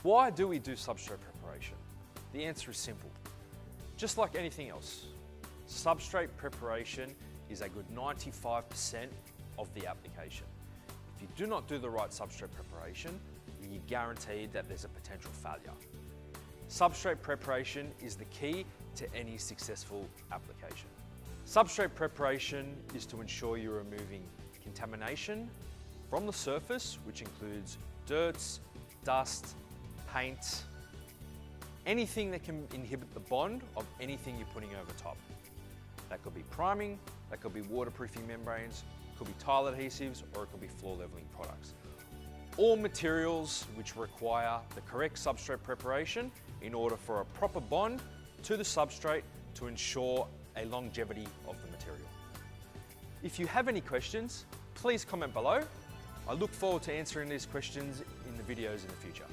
Why do we do substrate preparation? The answer is simple. Just like anything else, substrate preparation is a good 95% of the application. If you do not do the right substrate preparation, then you're guaranteed that there's a potential failure. Substrate preparation is the key to any successful application. Substrate preparation is to ensure you're removing contamination from the surface, which includes dirts, dust, paint, anything that can inhibit the bond of anything you're putting over top. That could be priming, that could be waterproofing membranes, it could be tile adhesives, or it could be floor leveling products. All materials which require the correct substrate preparation in order for a proper bond to the substrate to ensure a longevity of the material. If you have any questions, please comment below. I look forward to answering these questions in the videos in the future.